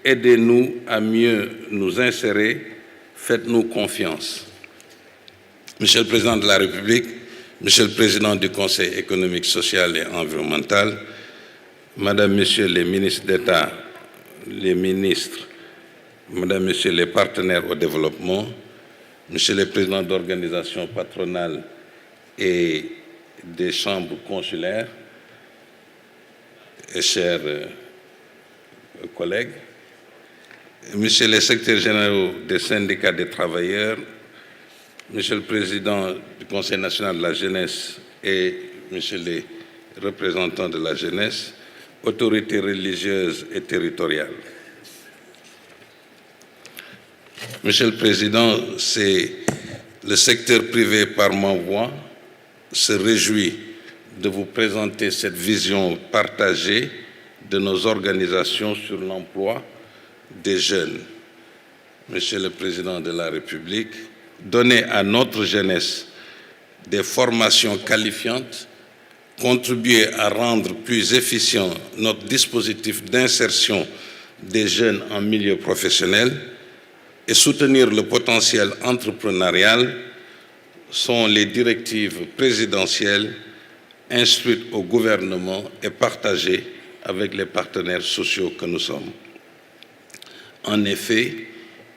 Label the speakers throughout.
Speaker 1: Aidez-nous à mieux nous insérer, faites-nous confiance. Monsieur le Président de la République, Monsieur le Président du Conseil économique, social et environnemental, Madame, Messieurs les ministres d'État, les ministres, Madame, Messieurs les partenaires au développement, Monsieur le Président d'organisations patronales et des chambres consulaires, et chers collègues, Monsieur le secrétaire général des syndicats des travailleurs, Monsieur le Président du Conseil national de la jeunesse et Monsieur les représentants de la jeunesse, autorités religieuses et territoriales. Monsieur le Président, c'est le secteur privé par ma voix se réjouit de vous présenter cette vision partagée de nos organisations sur l'emploi des jeunes. Monsieur le Président de la République, donner à notre jeunesse des formations qualifiantes, contribuer à rendre plus efficient notre dispositif d'insertion des jeunes en milieu professionnel et soutenir le potentiel entrepreneurial sont les directives présidentielles instruites au gouvernement et partagées avec les partenaires sociaux que nous sommes. En effet,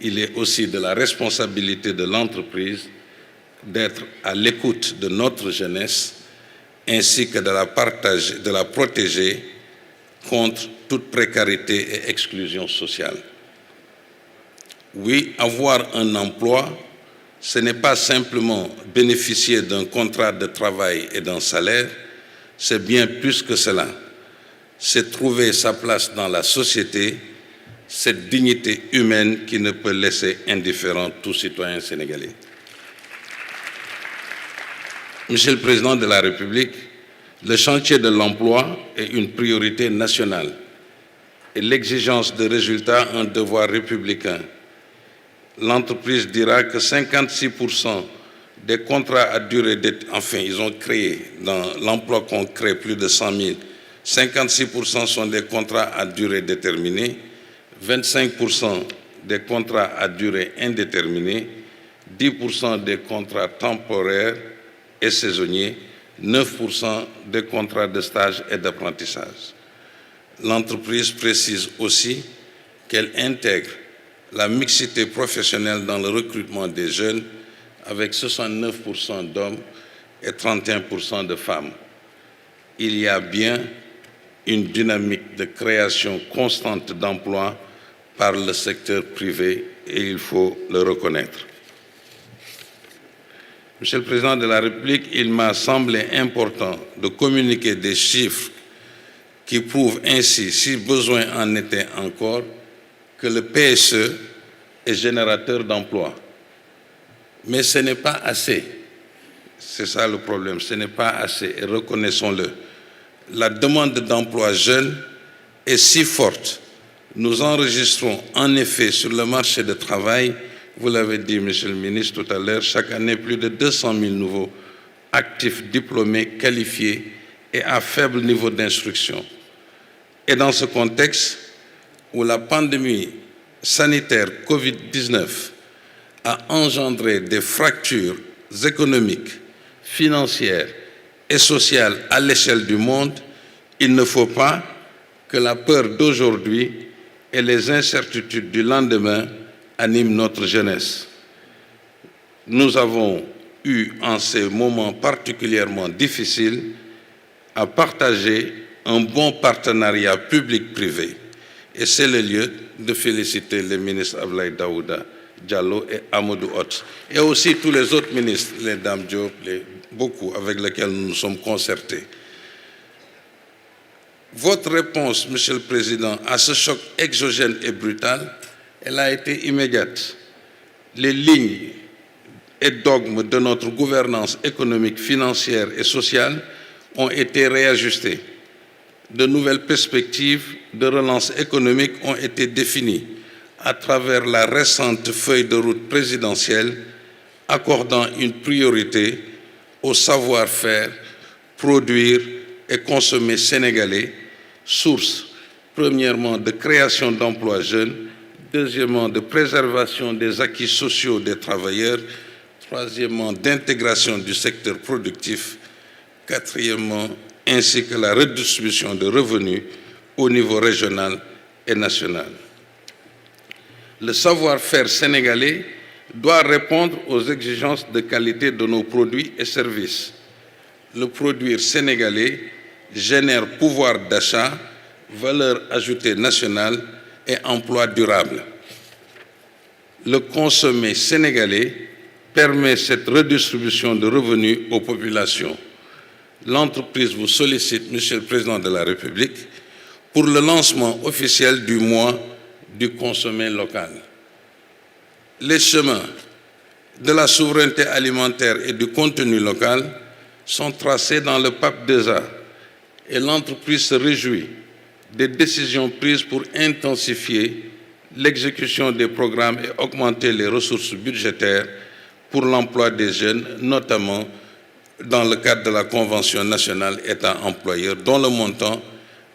Speaker 1: il est aussi de la responsabilité de l'entreprise d'être à l'écoute de notre jeunesse ainsi que de la protéger contre toute précarité et exclusion sociale. Oui, avoir un emploi, ce n'est pas simplement bénéficier d'un contrat de travail et d'un salaire, c'est bien plus que cela. C'est trouver sa place dans la société, cette dignité humaine qui ne peut laisser indifférent tout citoyen sénégalais. Monsieur le Président de la République, le chantier de l'emploi est une priorité nationale et l'exigence de résultats un devoir républicain. L'entreprise dira que 56% des contrats à durée déterminée, enfin, ils ont créé, dans l'emploi qu'on crée, plus de 100 000, 56% sont des contrats à durée déterminée, 25% des contrats à durée indéterminée, 10% des contrats temporaires et saisonniers, 9% des contrats de stage et d'apprentissage. L'entreprise précise aussi qu'elle intègre la mixité professionnelle dans le recrutement des jeunes avec 69% d'hommes et 31% de femmes. Il y a bien une dynamique de création constante d'emplois par le secteur privé et il faut le reconnaître. Monsieur le Président de la République, il m'a semblé important de communiquer des chiffres qui prouvent ainsi, si besoin en était encore, que le PSE est générateur d'emplois. Mais ce n'est pas assez. C'est ça le problème, ce n'est pas assez, et reconnaissons-le. La demande d'emploi jeune est si forte. Nous enregistrons en effet sur le marché du travail, vous l'avez dit, Monsieur le Ministre, tout à l'heure, chaque année plus de 200 000 nouveaux actifs diplômés, qualifiés et à faible niveau d'instruction. Et dans ce contexte où la pandémie sanitaire Covid-19 a engendré des fractures économiques, financières et sociales à l'échelle du monde, il ne faut pas que la peur d'aujourd'hui et les incertitudes du lendemain animent notre jeunesse. Nous avons eu, en ces moments particulièrement difficiles, à partager un bon partenariat public-privé. Et c'est le lieu de féliciter les ministres Abdoulaye Daouda Diallo et Amadou Hott. Et aussi tous les autres ministres, les dames Diop, beaucoup avec lesquels nous nous sommes concertés. Votre réponse, Monsieur le Président, à ce choc exogène et brutal, elle a été immédiate. Les lignes et dogmes de notre gouvernance économique, financière et sociale ont été réajustés. De nouvelles perspectives de relance économique ont été définies à travers la récente feuille de route présidentielle accordant une priorité au savoir-faire, produire et consommer sénégalais, source premièrement de création d'emplois jeunes, deuxièmement de préservation des acquis sociaux des travailleurs, troisièmement d'intégration du secteur productif, quatrièmement ainsi que la redistribution de revenus au niveau régional et national. Le savoir-faire sénégalais doit répondre aux exigences de qualité de nos produits et services. Le produire sénégalais génère pouvoir d'achat, valeur ajoutée nationale et emploi durable. Le consommer sénégalais permet cette redistribution de revenus aux populations. L'entreprise vous sollicite, Monsieur le Président de la République, pour le lancement officiel du mois du consommé local. Les chemins de la souveraineté alimentaire et du contenu local sont tracés dans le PAP 2A et l'entreprise se réjouit des décisions prises pour intensifier l'exécution des programmes et augmenter les ressources budgétaires pour l'emploi des jeunes, notamment dans le cadre de la Convention nationale État-employeur, dont le montant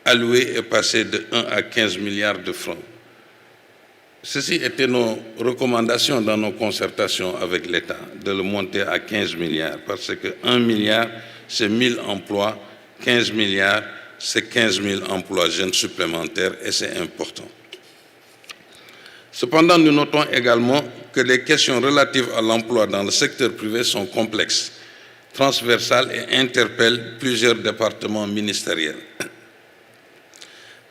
Speaker 1: alloué est passé de 1 à 15 milliards de francs. Ceci étaient nos recommandations dans nos concertations avec l'État, de le monter à 15 milliards, parce que 1 milliard, c'est 1000 emplois, 15 milliards, c'est 15 000 emplois jeunes supplémentaires, et c'est important. Cependant, nous notons également que les questions relatives à l'emploi dans le secteur privé sont complexes, transversales et interpellent plusieurs départements ministériels.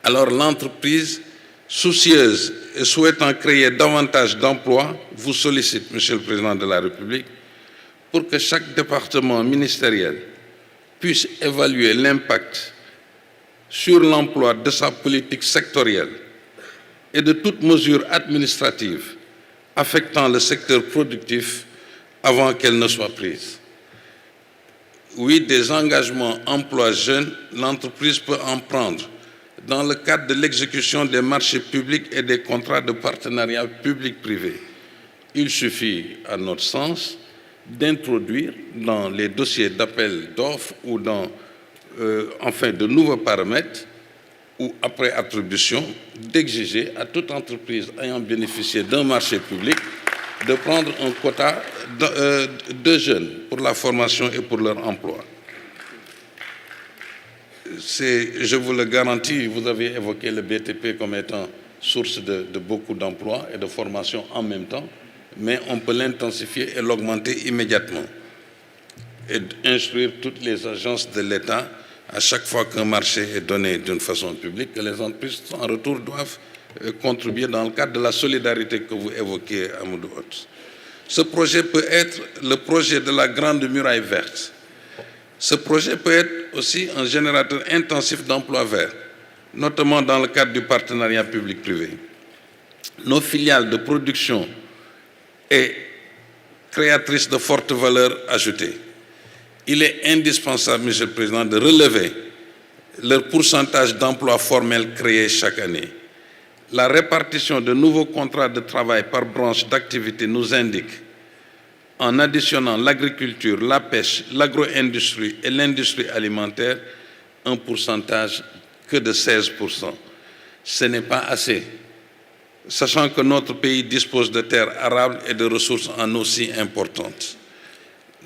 Speaker 1: Alors l'entreprise, soucieuse et souhaitant créer davantage d'emplois, vous sollicite, Monsieur le Président de la République, pour que chaque département ministériel puisse évaluer l'impact sur l'emploi de sa politique sectorielle et de toute mesure administrative affectant le secteur productif avant qu'elle ne soit prise. Oui, des engagements emploi jeunes, l'entreprise peut en prendre dans le cadre de l'exécution des marchés publics et des contrats de partenariat public-privé. Il suffit, à notre sens, d'introduire dans les dossiers d'appel d'offres ou dans de nouveaux paramètres ou après attribution, d'exiger à toute entreprise ayant bénéficié d'un marché public de prendre un quota de jeunes pour la formation et pour leur emploi. Je vous le garantis, vous avez évoqué le BTP comme étant source de beaucoup d'emplois et de formation en même temps, mais on peut l'intensifier et l'augmenter immédiatement et instruire toutes les agences de l'État à chaque fois qu'un marché est donné d'une façon publique, que les entreprises en retour doivent contribuer dans le cadre de la solidarité que vous évoquez, Amadou Hott. Ce projet peut être le projet de la Grande Muraille Verte. Ce projet peut être aussi un générateur intensif d'emplois verts, notamment dans le cadre du partenariat public-privé. Nos filiales de production et créatrices de forte valeur ajoutée. Il est indispensable, Monsieur le Président, de relever leur pourcentage d'emplois formels créés chaque année. La répartition de nouveaux contrats de travail par branche d'activité nous indique, en additionnant l'agriculture, la pêche, l'agro-industrie et l'industrie alimentaire, un pourcentage que de 16%. Ce n'est pas assez, sachant que notre pays dispose de terres arables et de ressources en eau si importantes.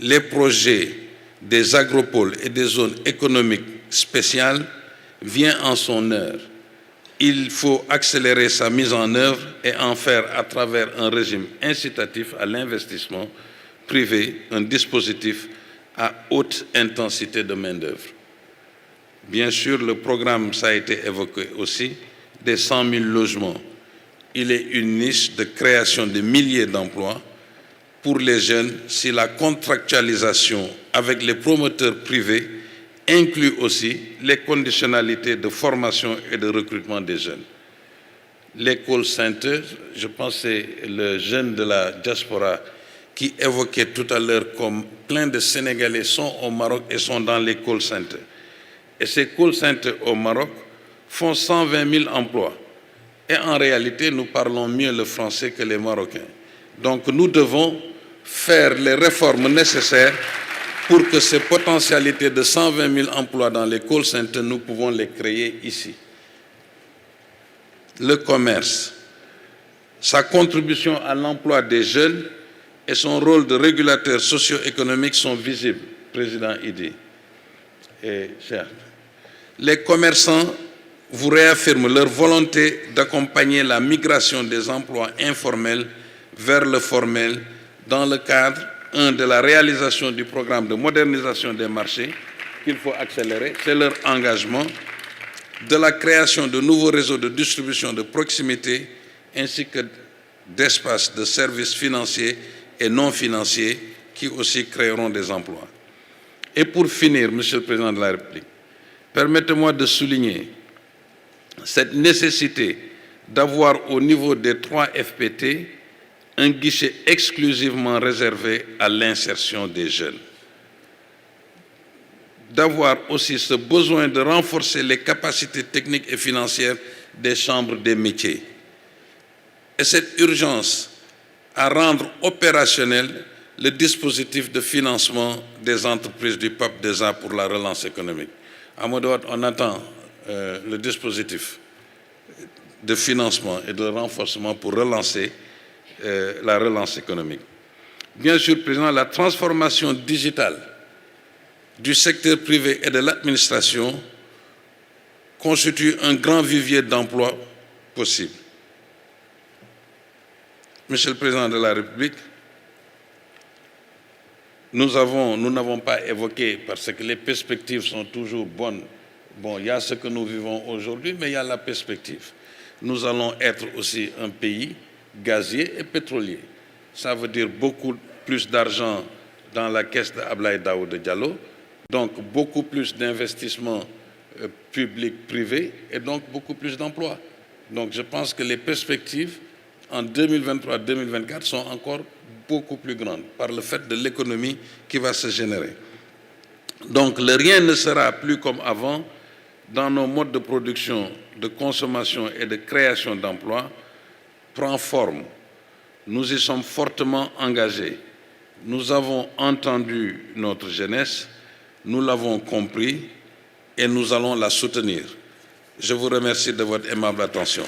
Speaker 1: Les projets des agropoles et des zones économiques spéciales viennent en son heure. Il faut accélérer sa mise en œuvre et en faire à travers un régime incitatif à l'investissement privé, un dispositif à haute intensité de main-d'œuvre. Bien sûr, le programme, ça a été évoqué aussi, des 100 000 logements. Il est une niche de création de milliers d'emplois pour les jeunes si la contractualisation avec les promoteurs privés inclut aussi les conditionnalités de formation et de recrutement des jeunes. Les call centers, je pense que c'est le jeune de la diaspora qui évoquait tout à l'heure comme plein de Sénégalais sont au Maroc et sont dans les call centers. Et ces call centers au Maroc font 120 000 emplois. Et en réalité, nous parlons mieux le français que les Marocains. Donc nous devons faire les réformes nécessaires pour que ces potentialités de 120 000 emplois dans les call centers, nous pouvons les créer ici. Le commerce, sa contribution à l'emploi des jeunes et son rôle de régulateur socio-économique sont visibles, Président Idi et chers. Les commerçants vous réaffirment leur volonté d'accompagner la migration des emplois informels vers le formel dans le cadre de la réalisation du programme de modernisation des marchés qu'il faut accélérer, c'est leur engagement, de la création de nouveaux réseaux de distribution de proximité ainsi que d'espaces de services financiers et non financiers qui aussi créeront des emplois. Et pour finir, Monsieur le Président de la République, permettez-moi de souligner cette nécessité d'avoir au niveau des 3 FPT un guichet exclusivement réservé à l'insertion des jeunes. D'avoir aussi ce besoin de renforcer les capacités techniques et financières des chambres des métiers. Et cette urgence à rendre opérationnel le dispositif de financement des entreprises du PAP-DESA pour la relance économique. À Modouat, on attend le dispositif de financement et de renforcement pour relancer la relance économique. Bien sûr, Président, la transformation digitale du secteur privé et de l'administration constitue un grand vivier d'emplois possible. Monsieur le Président de la République, nous n'avons pas évoqué, parce que les perspectives sont toujours bonnes. Bon, il y a ce que nous vivons aujourd'hui, mais il y a la perspective. Nous allons être aussi un pays gazier et pétrolier. Ça veut dire beaucoup plus d'argent dans la caisse d'Ablaye Daouda Diallo, donc beaucoup plus d'investissements publics, privés, et donc beaucoup plus d'emplois. Donc je pense que les perspectives en 2023-2024 sont encore beaucoup plus grandes par le fait de l'économie qui va se générer. Donc le rien ne sera plus comme avant dans nos modes de production, de consommation et de création d'emplois prend forme. Nous y sommes fortement engagés. Nous avons entendu notre jeunesse, nous l'avons compris et nous allons la soutenir. Je vous remercie de votre aimable attention.